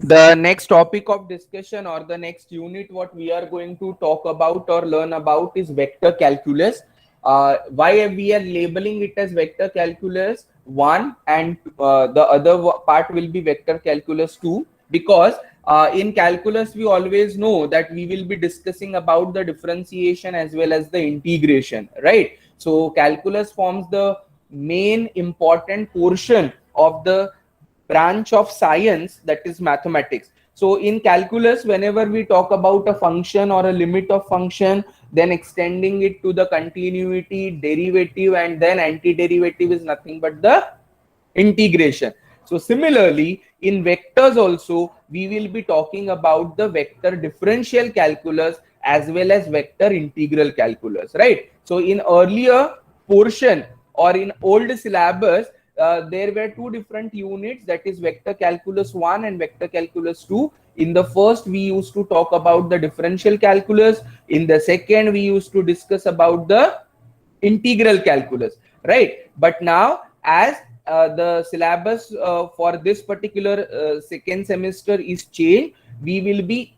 The next topic of discussion or the next unit what we are going to talk about or learn about is vector calculus. Why we are labeling it as vector calculus 1 and the other part will be vector calculus 2, because in calculus we always know that we will be discussing about the differentiation as well as the integration, right? So calculus forms the main important portion of the branch of science, that is mathematics. So in calculus, whenever we talk about a function or a limit of function, then extending it to the continuity, derivative, and then antiderivative is nothing but the integration. So similarly, in vectors also, we will be talking about the vector differential calculus as well as vector integral calculus, right? So in earlier portion or in old syllabus, there were two different units, that is vector calculus 1 and vector calculus 2. In the first, we used to talk about the differential calculus. In the second, we used to discuss about the integral calculus, right? But now, as the syllabus for this particular second semester is changed, we will be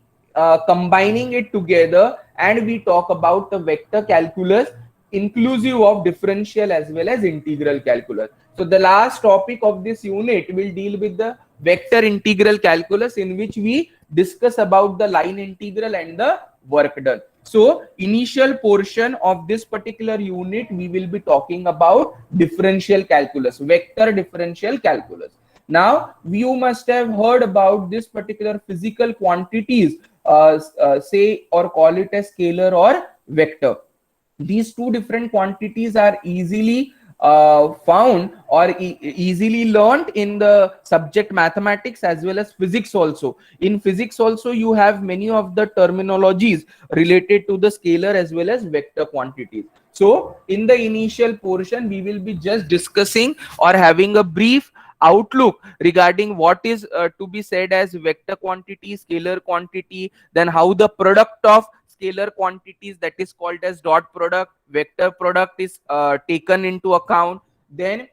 combining it together and we talk about the vector calculus inclusive of differential as well as integral calculus. So the last topic of this unit will deal with the vector integral calculus, in which we discuss about the line integral and the work done. So initial portion of this particular unit, we will be talking about differential calculus, vector differential calculus. Now you must have heard about this particular physical quantities, say or call it a scalar or vector. These two different quantities are easily found or easily learned in the subject mathematics as well as physics also. In physics also, you have many of the terminologies related to the scalar as well as vector quantities. So in the initial portion, we will be just discussing or having a brief outlook regarding what is to be said as vector quantity, scalar quantity, then how the product of scalar quantities, that is called as dot product, vector product, is taken into account. Then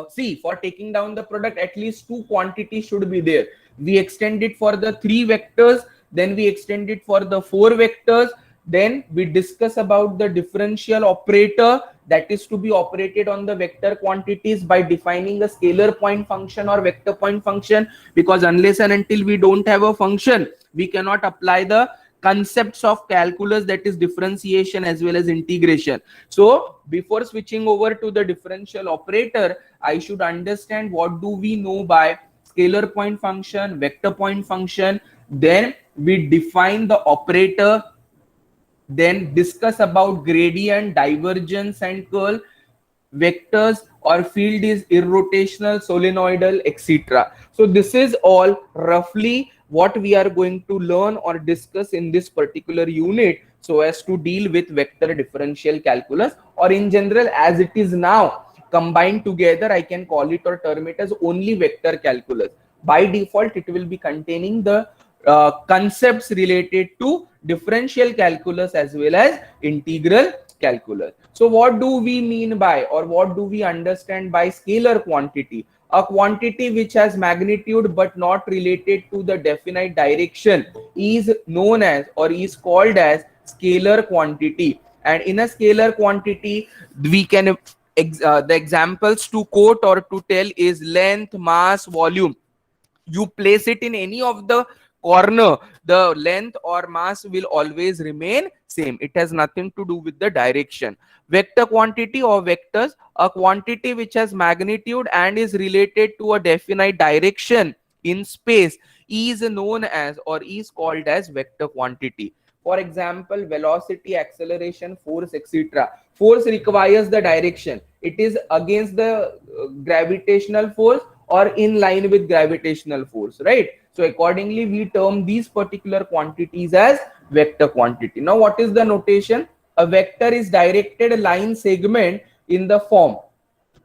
see, for taking down the product, at least two quantities should be there. We extend it for the three vectors, then we extend it for the four vectors. Then we discuss about the differential operator that is to be operated on the vector quantities by defining a scalar point function or vector point function, because unless and until we don't have a function, we cannot apply the concepts of calculus, that is differentiation as well as integration. So before switching over to the differential operator, I should understand what do we know by scalar point function, vector point function. Then we define the operator, then discuss about gradient, divergence and curl, vectors or field is irrotational, solenoidal, etc. So this is all roughly what we are going to learn or discuss in this particular unit, so as to deal with vector differential calculus, or in general as it is now combined together, I can call it or term it as only vector calculus. By default, it will be containing the concepts related to differential calculus as well as integral calculus. So what do we mean by, or what do we understand by scalar quantity? A quantity which has magnitude but not related to the definite direction is known as or is called as scalar quantity. And in a scalar quantity, we can the examples to quote or to tell is length, mass, volume. You place it in any of the corner, the length or mass will always remain same. It has nothing to do with the direction. Vector quantity or vectors, a quantity which has magnitude and is related to a definite direction in space, is known as or is called as vector quantity. For example, velocity, acceleration, force, etc. Force requires the direction. It is against the gravitational force or in line with gravitational force, right? So accordingly, we term these particular quantities as vector quantity. Now, what is the notation? A vector is directed line segment in the form,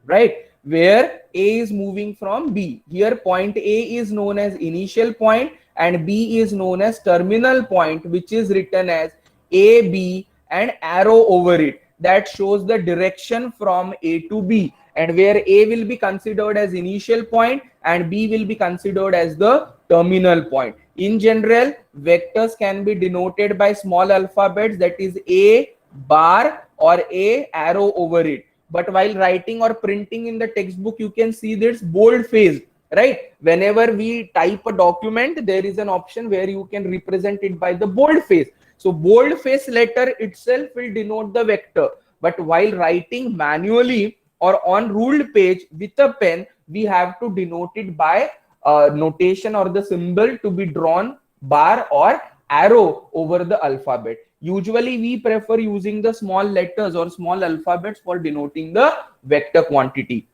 right, where A is moving from B. Here point A is known as initial point and B is known as terminal point, which is written as AB and arrow over it, that shows the direction from A to B. and where A will be considered as initial point and B will be considered as the terminal point. In general, vectors can be denoted by small alphabets, that is A bar or A arrow over it. But while writing or printing in the textbook, you can see this bold face, right? Whenever we type a document, there is an option where you can represent it by the bold face. So bold face letter itself will denote the vector. But while writing manually or on ruled page with a pen, we have to denote it by notation or the symbol to be drawn bar or arrow over the alphabet. Usually we prefer using the small letters or small alphabets for denoting the vector quantity.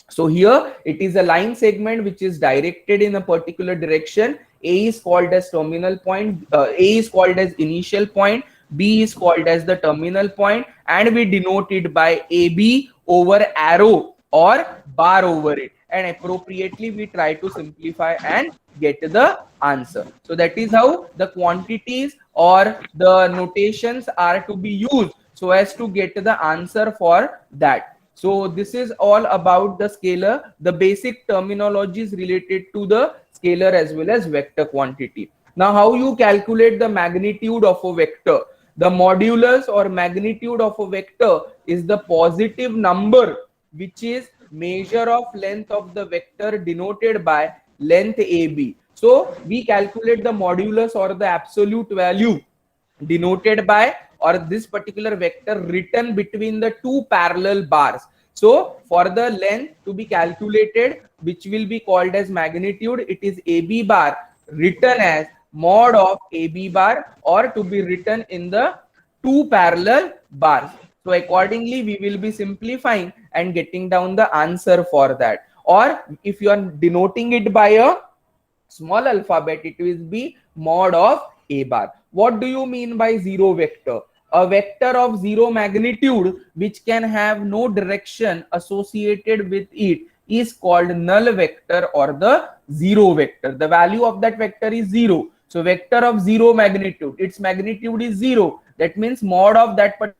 So here it is a line segment which is directed in a particular direction. A is called as terminal point, A is called as initial point, B is called as the terminal point, and we denote it by AB over arrow or bar over it. And appropriately we try to simplify and get the answer. So that is how the quantities or the notations are to be used so as to get the answer for that. So this is all about the scalar, the basic terminologies related to the scalar as well as vector quantity. Now, how you calculate the magnitude of a vector? The modulus or magnitude of a vector is the positive number which is measure of length of the vector denoted by length AB. So we calculate the modulus or the absolute value denoted by or this particular vector written between the two parallel bars. So for the length to be calculated, which will be called as magnitude, it is AB bar written as mod of AB bar or to be written in the two parallel bars. So accordingly, we will be simplifying and getting down the answer for that. Or if you are denoting it by a small alphabet, it will be mod of A bar. What do you mean by zero vector? A vector of zero magnitude which can have no direction associated with it is called null vector or the zero vector. The value of that vector is zero. So vector of zero magnitude, its magnitude is zero. That means mod of that particular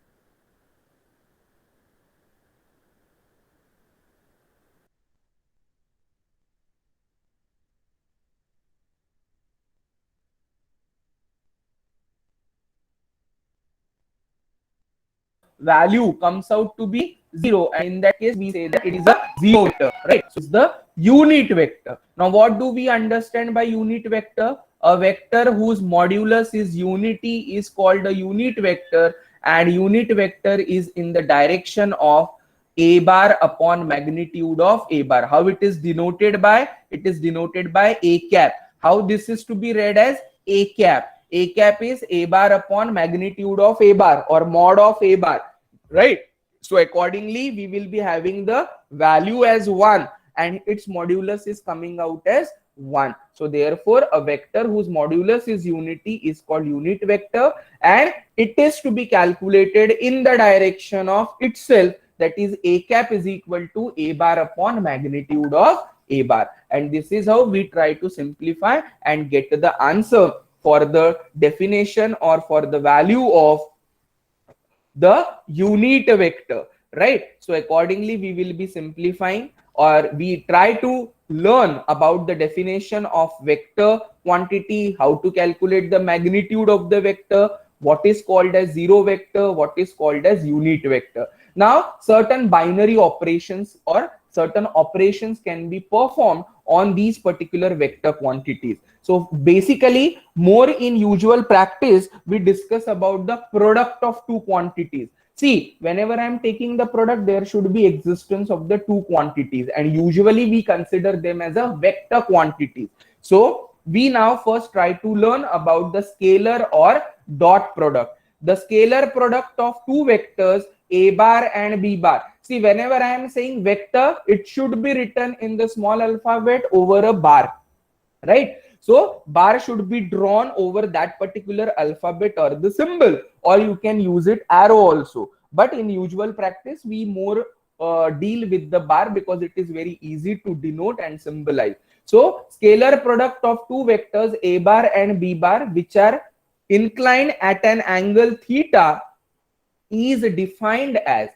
value comes out to be zero, and in that case we say that it is a zero vector, right? So it's the unit vector. Now what do we understand by unit vector? A vector whose modulus is unity is called a unit vector, and unit vector is in the direction of A bar upon magnitude of A bar. How it is denoted by? It is denoted by A cap. How this is to be read as A cap? A cap is A bar upon magnitude of A bar or mod of A bar, right? So accordingly, we will be having the value as 1 and its modulus is coming out as 1. So therefore, a vector whose modulus is unity is called unit vector, and it is to be calculated in the direction of itself, that is A cap is equal to A bar upon magnitude of A bar. And this is how we try to simplify and get the answer for the definition or for the value of the unit vector, right? So accordingly, we will be simplifying, or we try to learn about the definition of vector quantity, how to calculate the magnitude of the vector, what is called as zero vector, what is called as unit vector. Now certain binary operations or certain operations can be performed on these particular vector quantities. So basically, more in usual practice, we discuss about the product of two quantities. See, whenever I am taking the product, there should be existence of the two quantities, and usually we consider them as a vector quantities. So we now first try to learn about the scalar or dot product. The scalar product of two vectors A bar and B bar. See, whenever I am saying vector, it should be written in the small alphabet over a bar, right? So bar should be drawn over that particular alphabet or the symbol, or you can use it arrow also. But in usual practice, we more deal with the bar because it is very easy to denote and symbolize. So scalar product of two vectors A bar and B bar, which are inclined at an angle theta, is defined as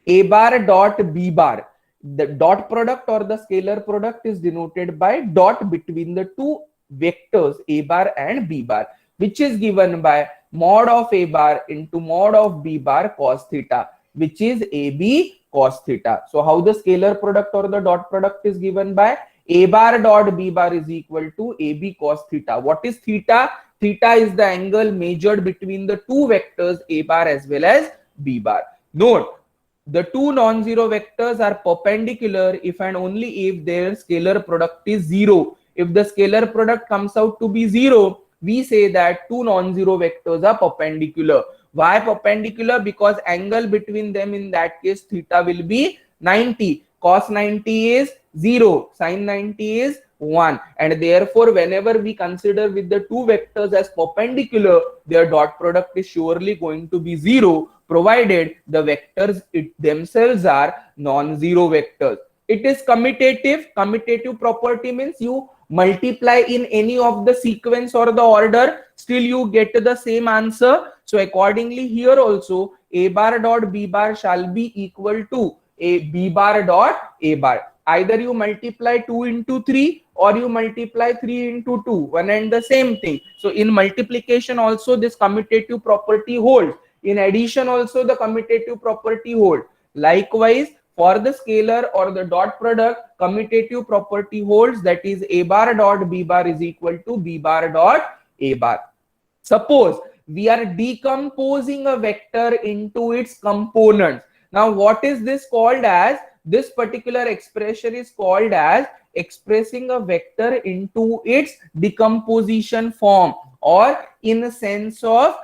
A bar dot B bar. the dot product or the scalar product is denoted by dot between the two vectors a bar and b bar, which is given by mod of a bar into mod of b bar cos theta, which is ab cos theta. So how the scalar product or the dot product is given by a bar dot b bar is equal to ab cos theta. What is theta? Theta is the angle measured between the two vectors a bar as well as b bar. Note, the two non-zero vectors are perpendicular if and only if their scalar product is zero. If the scalar product comes out to be zero, we say that two non-zero vectors are perpendicular. Why perpendicular? Because angle between them in that case theta will be 90. Cos 90 is 0, sin 90 is 1, and therefore whenever we consider with the two vectors as perpendicular, their dot product is surely going to be 0, provided the vectors themselves are non-zero vectors. It is commutative. Commutative property means you multiply in any of the sequence or the order, still you get the same answer. So accordingly here also a bar dot b bar shall be equal to a b bar dot a bar. Either you multiply 2 into 3 or you multiply 3 into 2, one and the same thing. So in multiplication also this commutative property holds. In addition also the commutative property holds. Likewise, for the scalar or the dot product, commutative property holds, that is a bar dot b bar is equal to b bar dot a bar. Suppose we are decomposing a vector into its components. Now what is this called as? This particular expression is called as expressing a vector into its decomposition form, or in a sense of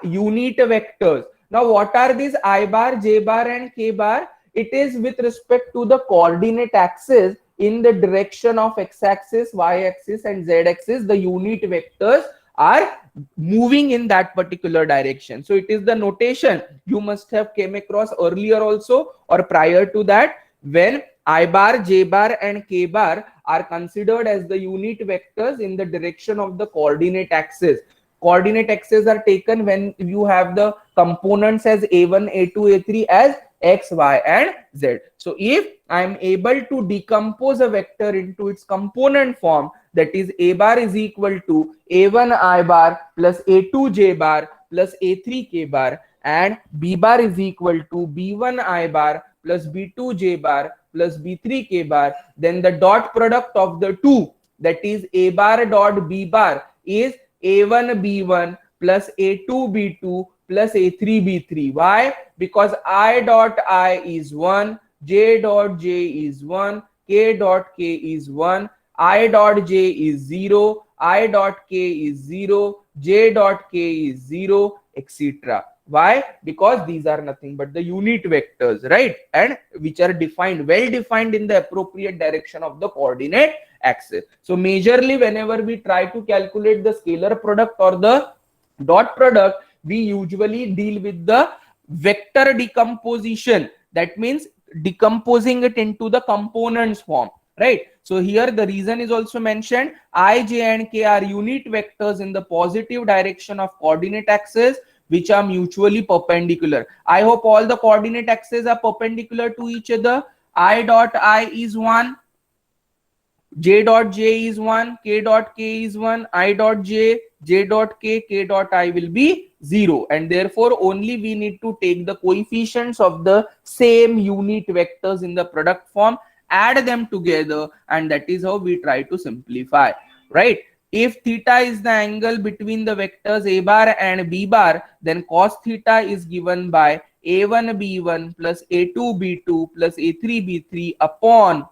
unit vectors. Now what are these I bar, j bar and k bar? It is with respect to the coordinate axis in the direction of x-axis, y-axis and z-axis. The unit vectors are moving in that particular direction. So it is the notation you must have came across earlier also or prior to that, when I bar, j bar and k bar are considered as the unit vectors in the direction of the coordinate axis. Coordinate axes are taken when you have the components as a1, a2, a3 as x, y and z. So if I am able to decompose a vector into its component form, that is a bar is equal to a1 I bar plus a2 j bar plus a3 k bar, and b bar is equal to b1 I bar plus b2 j bar plus b3 k bar, then the dot product of the two, that is a bar dot b bar, is a1 b1 plus a2 b2 plus a3 b3. Why? Because I dot I is 1, j dot j is 1, k dot k is 1, I dot j is 0, I dot k is 0, j dot k is 0, etc. Why? Because these are nothing but the unit vectors, right? And which are defined, well defined in the appropriate direction of the coordinate axis. So majorly whenever we try to calculate the scalar product or the dot product, we usually deal with the vector decomposition. That means decomposing it into the components form, right? So here the reason is also mentioned. I, j and k are unit vectors in the positive direction of coordinate axis, which are mutually perpendicular. I hope all the coordinate axes are perpendicular to each other. I dot I is 1, j dot j is 1, k dot k is 1, I dot j, j dot k, k dot I will be 0, and therefore only we need to take the coefficients of the same unit vectors in the product form, add them together, and that is how we try to simplify, right? If theta is the angle between the vectors a bar and b bar, then cos theta is given by a1 b1 plus a2 b2 plus a3 b3 upon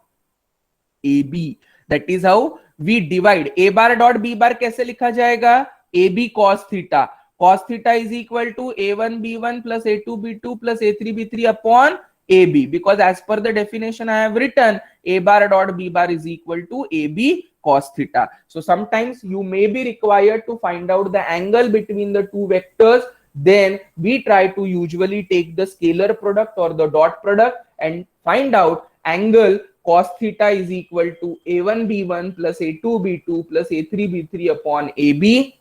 AB. That is how we divide. A bar dot B bar कैसे लिखा जाएगा? AB cos theta. Cos theta is equal to A1 B1 plus A2 B2 plus A3 B3 upon AB. Because as per the definition I have written, A bar dot B bar is equal to AB cos theta. So sometimes you may be required to find out the angle between the two vectors. Then we try to usually take the scalar product or the dot product and find out angle cos theta is equal to a1 b1 plus a2 b2 plus a3 b3 upon ab.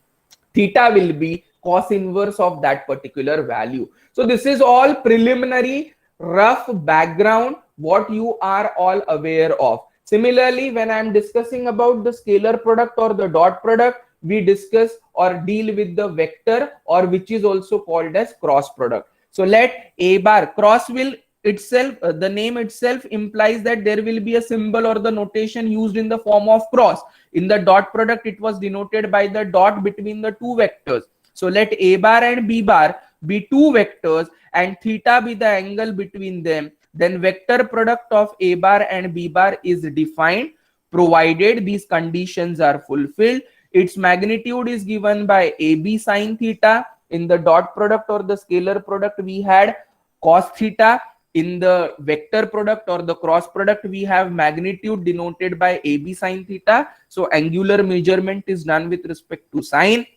Theta will be cos inverse of that particular value. So this is all preliminary rough background what you are all aware of. Similarly, when I am discussing about the scalar product or the dot product, we discuss or deal with the vector, or which is also called as cross product. So let a bar cross will itself, the name itself implies that there will be a symbol or the notation used in the form of cross. In the dot product, it was denoted by the dot between the two vectors. So let a bar and b bar be two vectors and theta be the angle between them. Then vector product of a bar and b bar is defined provided these conditions are fulfilled. Its magnitude is given by ab sine theta. In the dot product or the scalar product, we had cos theta. In the vector product or the cross product, we have magnitude denoted by ab sine theta. So angular measurement is done with respect to sine.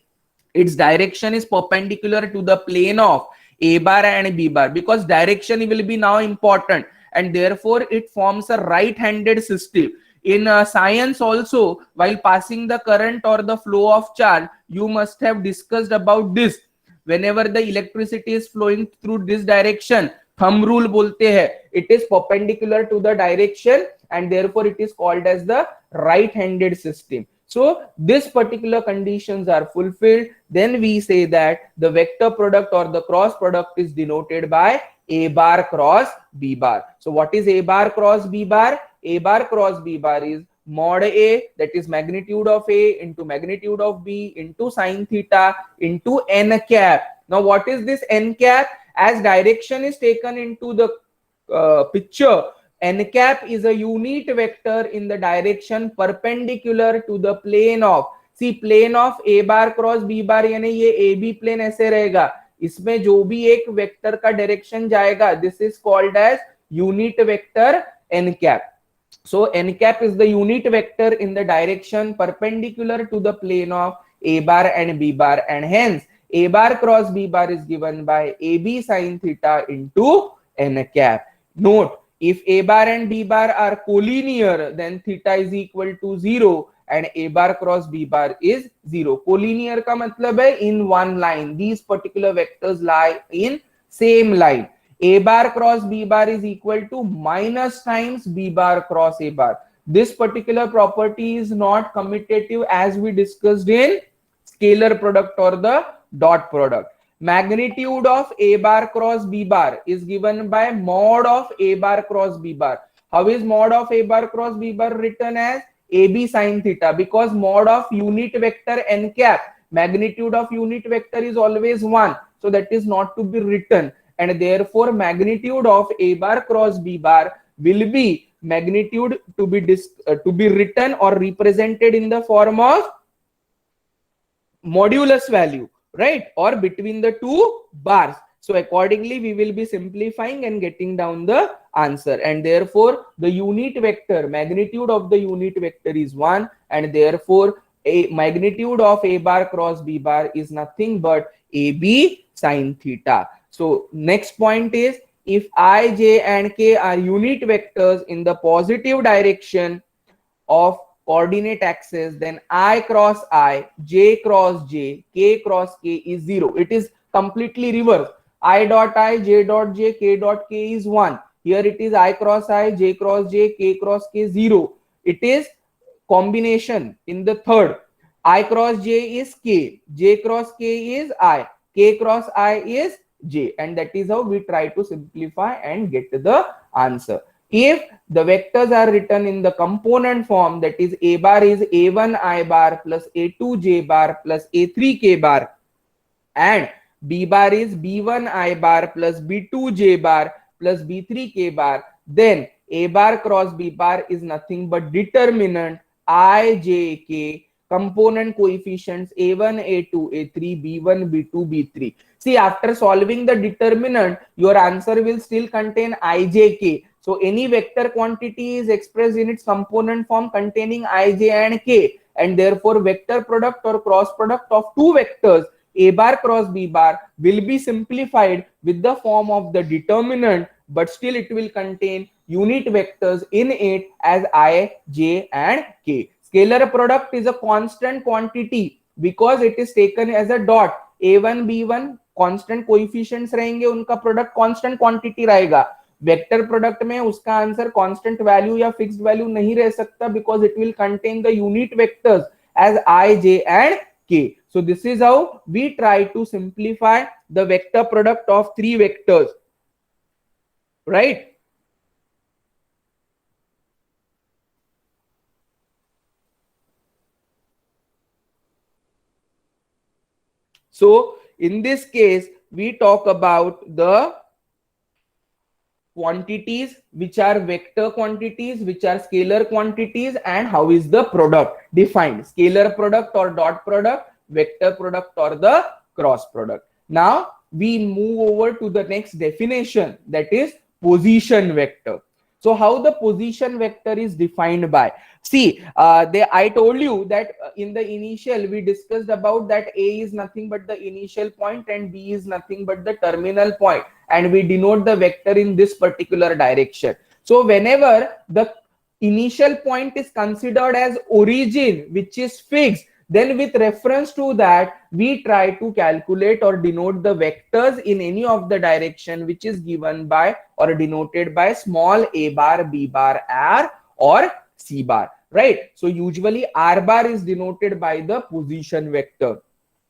Its direction is perpendicular to the plane of a bar and b bar, because direction will be now important, and therefore it forms a right-handed system. In science also, while passing the current or the flow of charge, you must have discussed about this. Whenever the electricity is flowing through this direction, thumb rule bolte hai, it is perpendicular to the direction, and therefore it is called as the right-handed system. So this particular conditions are fulfilled, then we say that the vector product or the cross product is denoted by a bar cross b bar. So what is a bar cross b bar? A bar cross b bar is mod a, that is magnitude of a into magnitude of b into sine theta into n cap. Now what is this n cap? As direction is taken into the picture, n cap is a unit vector in the direction perpendicular to the plane of, see plane of a bar cross b bar, यानी ये A be plain ऐसे रहेगा, इसमें जो भी एक vector का direction जाएगा, this is called as unit vector n cap. So n cap is the unit vector in the direction perpendicular to the plane of a bar and b bar, and hence a bar cross b bar is given by ab sine theta into n cap. Note, if a bar and b bar are collinear, then theta is equal to 0 and a bar cross b bar is 0. Collinear का मतलब है in one line. These particular vectors lie in same line. A bar cross b bar is equal to minus times b bar cross a bar. This particular property is not commutative as we discussed in scalar product or the dot product. Magnitude of a bar cross b bar is given by mod of a bar cross b bar. How is mod of a bar cross b bar written as ab sine theta? Because mod of unit vector n cap, magnitude of unit vector is always 1, so that is not to be written, and therefore magnitude of a bar cross b bar will be magnitude to be written or represented in the form of modulus value, right, or between the two bars. So accordingly we will be simplifying and getting down the answer, and therefore the unit vector, magnitude of the unit vector is 1, and therefore a magnitude of a bar cross b bar is nothing but ab sine theta. So next point is, if I, j and k are unit vectors in the positive direction of coordinate axis, then I cross I, j cross j, k cross k is 0. It is completely reverse. I dot I, j dot j, k dot k is 1. Here it is I cross I, j cross j, k cross k 0. It is combination in the third. I cross j is k, j cross k is I, k cross I is j, and that is how we try to simplify and get the answer. If the vectors are written in the component form, that is a bar is a1 I bar plus a2 j bar plus a3 k bar, and b bar is b1 I bar plus b2 j bar plus b3 k bar, then a bar cross b bar is nothing but determinant I, j, k, component coefficients a1, a2, a3, b1, b2, b3. See, after solving the determinant, your answer will still contain I, j, k. So any vector quantity is expressed in its component form containing I, j and k, and therefore vector product or cross product of two vectors a bar cross b bar will be simplified with the form of the determinant, but still it will contain unit vectors in it as I, j and k. Scalar product is a constant quantity because it is taken as a dot. a1 b1 constant coefficients रहेंगे, उनका product constant quantity रहेगा. Vector product में उसका answer constant value या fixed value नहीं रह सकता, because it will contain the unit vectors as I, J and K. So this is how we try to simplify the vector product of three vectors, right? So in this case, we talk about the quantities which are vector quantities, which are scalar quantities, and how is the product defined: scalar product or dot product, vector product or the cross product. Now we move over to the next definition, that is position vector. So how the position vector is defined by, see, I told you that in the initial we discussed about that A is nothing but the initial point and B is nothing but the terminal point, and we denote the vector in this particular direction. So whenever the initial point is considered as origin, which is fixed, then with reference to that we try to calculate or denote the vectors in any of the direction which is given by or denoted by small a bar, b bar, r or c bar, right? So usually r bar is denoted by the position vector.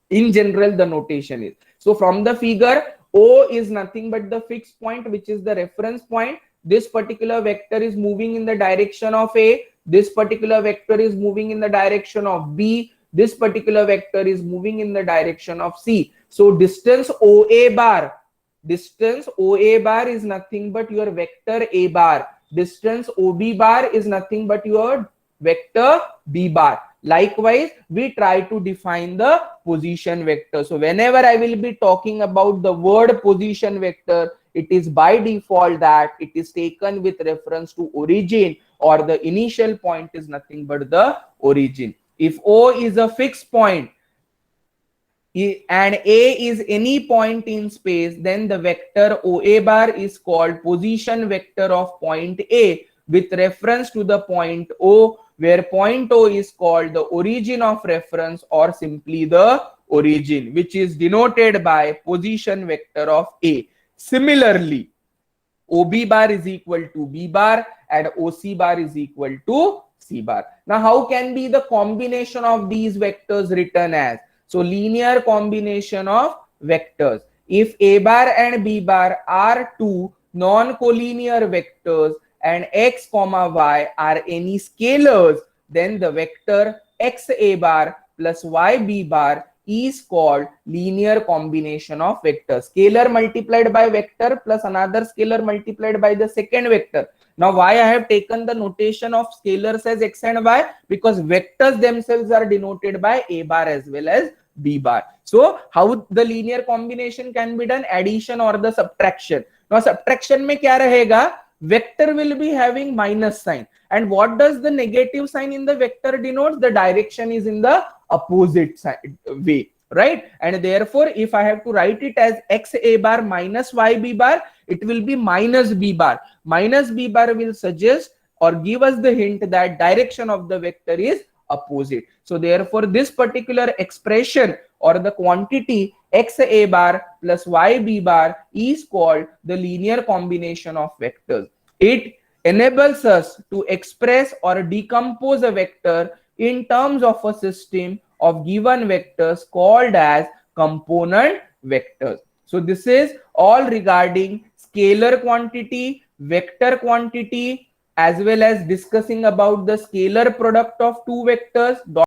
In general, the notation is, so from the figure, O is nothing but the fixed point, which is the reference point. This particular vector is moving in the direction of A. This particular vector is moving in the direction of B. This particular vector is moving in the direction of C. So distance OA bar is nothing but your vector A bar. Distance OB bar is nothing but your vector B bar. Likewise, we try to define the position vector. So whenever I will be talking about the word position vector, it is by default that it is taken with reference to origin, or the initial point is nothing but the origin. If O is a fixed point and A is any point in space, then the vector OA bar is called position vector of point A with reference to the point O, where point O is called the origin of reference or simply the origin, which is denoted by position vector of A. Similarly, OB bar is equal to B bar and OC bar is equal to C bar. Now, how can be the combination of these vectors written as? So, linear combination of vectors. If A bar and B bar are two non-collinear vectors and x comma y are any scalars, then the vector x a bar plus y b bar is called linear combination of vectors. Scalar multiplied by vector plus another scalar multiplied by the second vector. Now, why I have taken the notation of scalars as x and y? Because vectors themselves are denoted by a bar as well as b bar. So, how the linear combination can be done? Addition or the subtraction. Now, subtraction में क्या रहेगा? Vector will be having minus sign. And what does the negative sign in the vector denote? The direction is in the opposite side way, right? And therefore, if I have to write it as x a bar minus y b bar, it will be minus b bar. Minus b bar will suggest or give us the hint that direction of the vector is opposite. So therefore, this particular expression or the quantity x a bar plus y b bar is called the linear combination of vectors. It enables us to express or decompose a vector in terms of a system of given vectors called as component vectors. So this is all regarding scalar quantity, vector quantity, as well as discussing about the scalar product of two vectors.